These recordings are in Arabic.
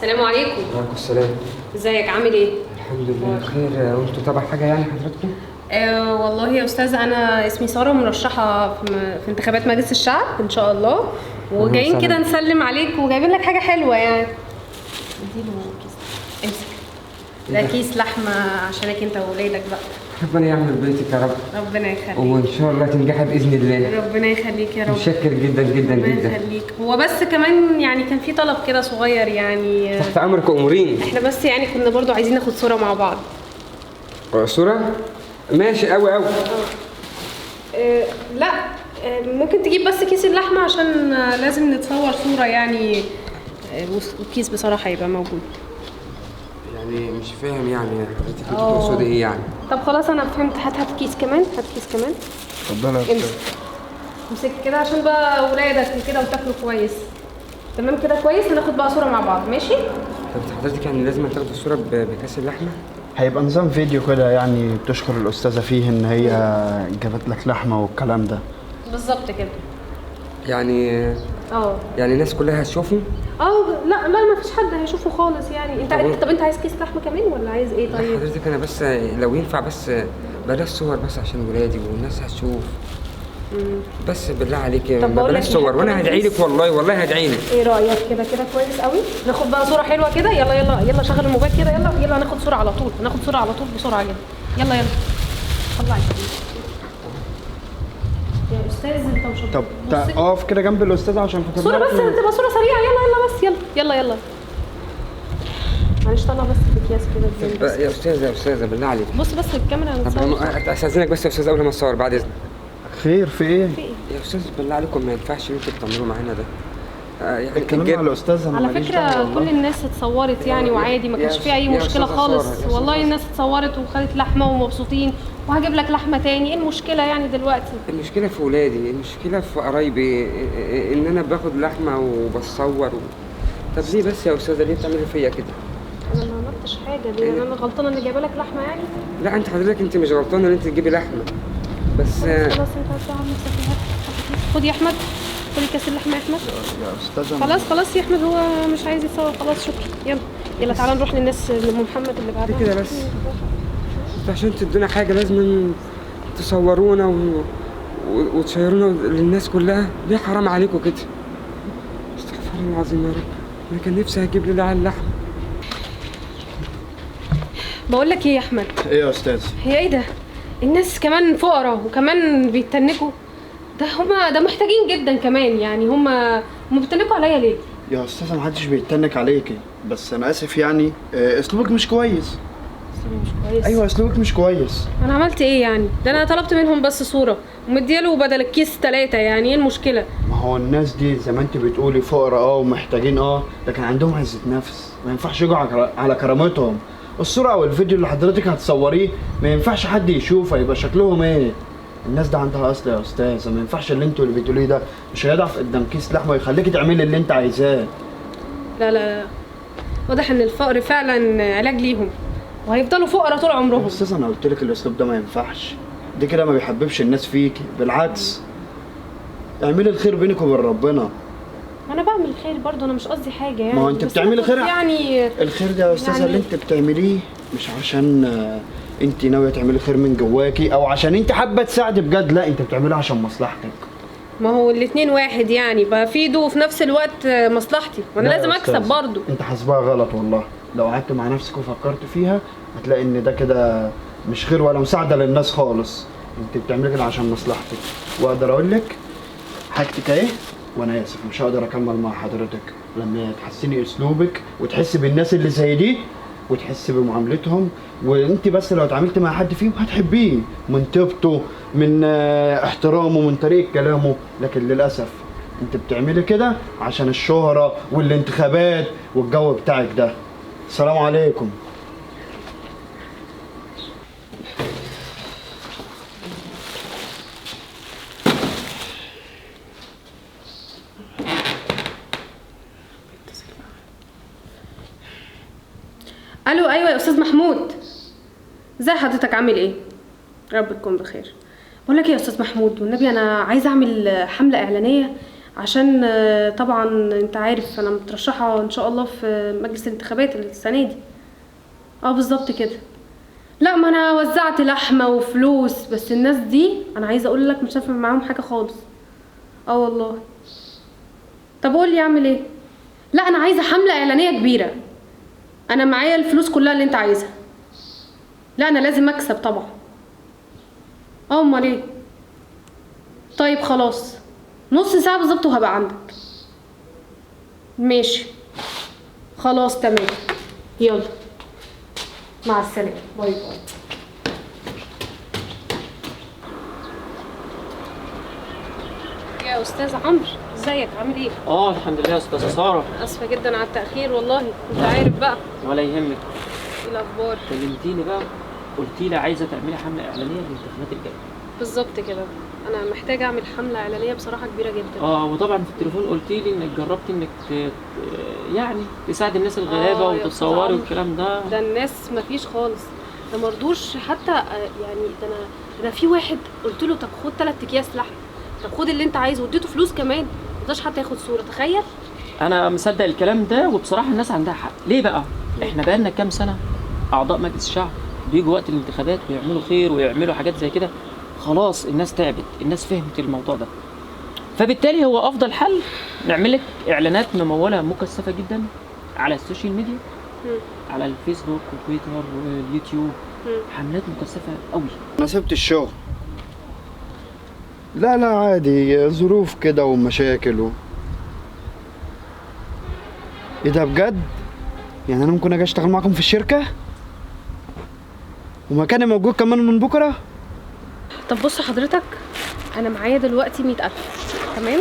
السلام عليكم. وعليكم السلام. ازيك عامل ايه؟ الحمد لله بخير. وانتوا تبع حاجه يعني حضراتكم؟ والله يا استاذ انا اسمي ساره، مرشحه في انتخابات مجلس الشعب ان شاء الله، وجايين كده نسلم عليك وجايبين لك حاجه حلوه يعني. اديله كيس، امسك ده كيس لحمه عشانك انت واولادك بقى. ربنا يعمل بيتك يا رب. ربنا يخليك وان شاء الله تنجحي باذن الله. ربنا يخليك يا رب. متشكر جدا جدا ربنا جدا. يخليك. هو بس كمان يعني كان في طلب كده صغير يعني. تحت امرك وامورين. احنا بس يعني كنا برضو عايزين ناخد صوره مع بعض. صوره؟ ماشي قوي قوي. لا ممكن تجيب بس كيس اللحمه عشان لازم نتصور صوره يعني. والكيس بصراحه يبقى موجود. يعني مش فاهم يعني حضرتك تقصدي ايه يعني؟ طب خلاص انا فهمت. هات كيس كمان، هات كيس كمان. اتفضلي يا استاذ. امسك كده عشان بقى اولادك وكده وتاكلوا كويس. تمام كده كويس. هناخد بقى صوره مع بعض ماشي؟ طب حضرتك يعني لازم تاخدي الصوره بكاس اللحمه؟ هيبقى نظام فيديو كده يعني بتشكر الأستاذة فيه إن هي جابت لك لحمة والكلام ده. بالظبط كده. يعني يعني الناس كلها هتشوفه؟ لا ما فيش حد هيشوفه خالص يعني. طب انت عايز كيس لحمه كمان ولا عايز ايه طيب؟ حضرتك انا بس لو ينفع بس بلاش صور بس عشان ولادي والناس هتشوف. بس بالله عليك بلاش صور وانا هدعي لك والله هدعي لك. ايه رايك كده كويس قوي؟ ناخد بقى صوره حلوه كده. يلا شغل الموبايل كده. يلا ناخد صوره على طول. بسرعه يلا. طلع يا استاذ انت مش طب اقف كده جنب الأستاذة عشان خاطر صوره بس تبقى صوره سريعه. يلا معلش طلع بس في اكياس كده. يا استاذه بالله عليك بص الكاميرا هنتصور. استاذنك بس يا استاذ قبل ما اتصور بعد اذنك. خير في ايه؟ يا استاذ بالله عليكم ما ينفعش اللي انتوا بتعملوه معانا ده. يعني الكلام على الأستاذة على فكرة كل الناس اتصورت يعني وعادي، ما كانش فيها أي مشكلة خالص. والله الناس اتصورت وخدت لحمة ومبسوطين، وهجيب لك لحمة تاني. ايه المشكلة يعني دلوقتي؟ المشكلة في ولادي، المشكلة في قرايبي، إن أنا باخد لحمة وبتصور طب ليه بس يا أستاذة ليه بتعملي فيا كده؟ أنا ما عملتش حاجة. دي أنا غلطانة إني جايبة لك لحمة يعني؟ لا أنت حضرتك أنت مش غلطانة إن أنت تجيبي لحمة بس خلاص أنت هتزعل نفسك. خد يا أحمد، خد كاس اللحمة يا أحمد. يا أستاذة خلاص يا أحمد، هو مش عايز يتصور. خلاص شكرا. يلا تعالى نروح للناس محمد اللي بعدها كده بس. عشان تدونا حاجة لازم تصورونا وتشيرونا للناس كلها. ليه حرام عليكم كده؟ استغفر الله العظيم يا رب. أنا كان نفسي هجيب لي لحمة. بقول لك ايه يا احمد؟ ايه يا أستاذ؟ هي ايه ده؟ الناس كمان فقراء وكمان بيتنكوا. ده محتاجين جدا كمان يعني. هما بيتنكوا عليا ليه؟ يا أستاذة محدش بيتنك عليكي، بس أنا آسف يعني أسلوبك مش كويس. أيوه أسلوبك مش كويس. أنا عملت إيه يعني؟ ده أنا طلبت منهم بس صورة ومدياله بدل الكيس 3 يعني. إيه المشكلة؟ ما هو الناس دي زي ما أنت بتقولي فقراء ومحتاجين لكن عندهم عزة نفس، ما ينفعش يجوا على كرامتهم. الصورة أو الفيديو اللي حضرتك هتصوريه ما ينفعش حد يشوفه، يبقى شكلهم إيه؟ الناس ده عندها أصل يا أستاذ. ما ينفعش اللي أنتوا اللي بتقوليه ده. مش هيضعف قدام كيس لحمة ويخليكي تعملي اللي أنت عايزاه. لا واضح إن الفقر فعلا علاج ليهم وهيفضلوا فقراء طول عمرهم. يا أستاذ أنا قلت لك الأسلوب ده ما ينفعش. دي كده ما بيحببش الناس فيكي، بالعكس. اعملي الخير بينك وبين ربنا. أنا بعمل خير برضه، أنا مش قصدي حاجة يعني. ما هو أنت بتعملي خير يعني. الخير ده يا أستاذة اللي أنت بتعمليه مش عشان أنت ناوية تعملي خير من جواكي أو عشان أنت حابة تساعدي بجد، لا أنت بتعمليه عشان مصلحتك. ما هو الاتنين واحد يعني، بفيده وفي نفس الوقت مصلحتي وانا لازم اكسب برضه. انت حاسباها غلط والله. لو قعدت مع نفسك وفكرت فيها هتلاقي ان ده كده مش خير ولا مساعده للناس خالص. انت بتعملي كده عشان مصلحتك. واقدر اقول لك حاجتك اهي، وانا اسف مش هقدر اكمل مع حضرتك. لما تحسني اسلوبك وتحسي بالناس اللي زي دي وتحسي بمعاملتهم، وانت بس لو اتعاملت مع حد فيهم هتحبيه من طيبته، من احترامه، من طريقه كلامه. لكن للاسف انت بتعملي كده عشان الشهره والانتخابات والجو بتاعك ده. السلام عليكم. الو ايوه يا استاذ محمود، ازي حضرتك؟ عامل ايه؟ رب تكون بخير. بقول لك ايه يا استاذ محمود، والنبي انا عايزه اعمل حمله اعلانيه عشان طبعا انت عارف انا مترشحه ان شاء الله في مجلس الانتخابات السنه دي. بالظبط كده. لا ما انا وزعت لحمه وفلوس، بس الناس دي انا عايزه اقول لك مش هنفع معاهم حاجه خالص. والله. طب قول لي اعمل ايه؟ لا انا عايزه حمله اعلانيه كبيره، انا معايا الفلوس كلها اللي انت عايزها. لا انا لازم اكسب طبعا. امال ايه؟ طيب خلاص، نص ساعه بالظبط وهبقى عندك. ماشي خلاص تمام، يلا مع السلامه، باي باي. يا استاذ عمرو ازيك عامل ايه؟ الحمد لله يا استاذه ساره. اسفه جدا على التاخير والله، انت عارف بقى. ولا يهمك. ايه الاخبار؟ كلمتيني بقى، قلتي لي عايزه تعملي حمله اعلانيه للانتخابات الجايه. بالظبط كده، انا محتاجه اعمل حمله اعلانيه بصراحه كبيره جدا. وطبعا في التليفون قلتي لي انك جربتي انك يعني تساعد الناس الغلابه يا أستاذ وتتصوري عمرو، والكلام ده. ده الناس مفيش خالص، ده مرضوش حتى يعني ده انا في واحد قلت له طب خد 3 اكياس لحم، طب خد اللي انت عايزه، واديته فلوس كمان، مرضاش حتى ياخد صوره، تخيل. انا مصدق الكلام ده، وبصراحه الناس عندها حق. ليه بقى؟ احنا بقالنا كام سنه اعضاء مجلس الشعب بيجوا وقت الانتخابات ويعملوا خير ويعملوا حاجات زي كده، خلاص الناس تعبت، الناس فهمت الموضوع ده. فبالتالي هو افضل حل نعمل لك اعلانات مموله مكثفه جدا على السوشيال ميديا، على الفيسبوك والتويتر واليوتيوب، حملات مكثفه قوي. انا سبت الشغل. لا عادي، ظروف كده ومشاكل ايه ده بجد؟ يعني انا ممكن اجي اشتغل معاكم في الشركه ومكاني موجود كمان من بكره؟ طب بص حضرتك، انا معايا دلوقتي 100,000 تمام،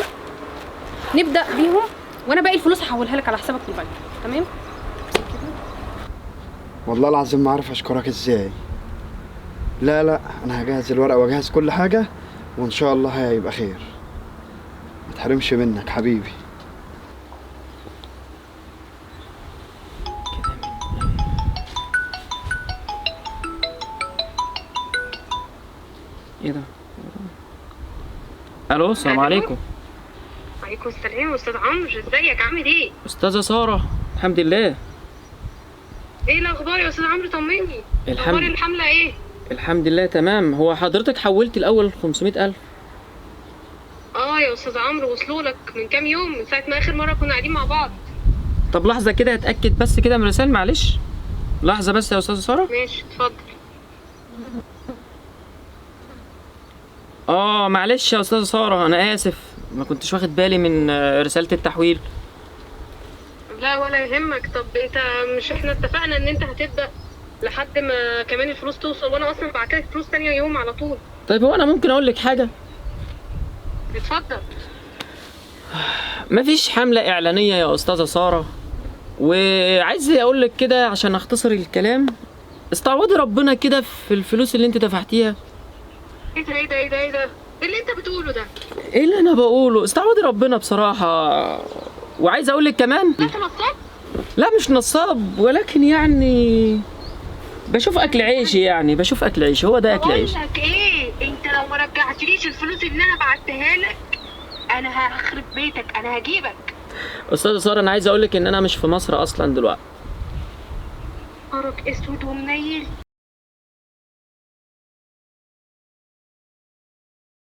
نبدا بيهم وانا باقي الفلوس هحولها لك على حسابك في البنك، تمام؟ والله العظيم ما عارف اشكرك ازاي. لا انا هجهز الورق واجهز كل حاجه، وان شاء الله هيبقى خير، ما تحرمش منك حبيبي. ايه ده؟ الو، السلام عليكم. وعليكم السلام. استاذ عمرو ازيك عامل ايه؟ استاذه ساره، الحمد لله. ايه الاخبار يا استاذ عمرو؟ طمني. الحمد اخبار الحمله ايه؟ الحمد لله تمام. هو حضرتك حولت الاول 500,000؟ يا استاذ عمرو وصلوا لك من كام يوم، من ساعه ما اخر مره كنا قاعدين مع بعض. طب لحظه كده اتاكد بس كده من الرسائل، معلش لحظه بس يا استاذه ساره. ماشي اتفضل. معلش يا استاذه ساره، انا اسف ما كنتش واخد بالي من رساله التحويل. لا ولا يهمك. طب انت مش احنا اتفقنا ان انت هتبدا لحد ما كمان الفلوس توصل، وانا اصلا بعتلك فلوس تانية يوم على طول. طيب هو انا ممكن اقول لك حاجه؟ اتفضل. مفيش حمله اعلانيه يا استاذه ساره، وعايز اقول لك كده عشان اختصر الكلام، استعوضي ربنا كده في الفلوس اللي انت دفعتيها. ايه ده ايه اللي انت بتقوله ده؟ ايه اللي انا بقوله؟ استعوضي ربنا بصراحه. وعايز اقول لك كمان، انت نصاب؟ لا مش نصاب، ولكن يعني بشوف اكل عيشي، يعني بشوف اكل عيشي، هو ده اكل عيشي. بقول لك ايه، انت لو ما رجعتليش الفلوس اللي انا بعتها لك انا هخرب بيتك، انا هجيبك. استاذه ساره، انا عايز اقول لك ان انا مش في مصر اصلا دلوقتي. نهارك اسود ومنيل.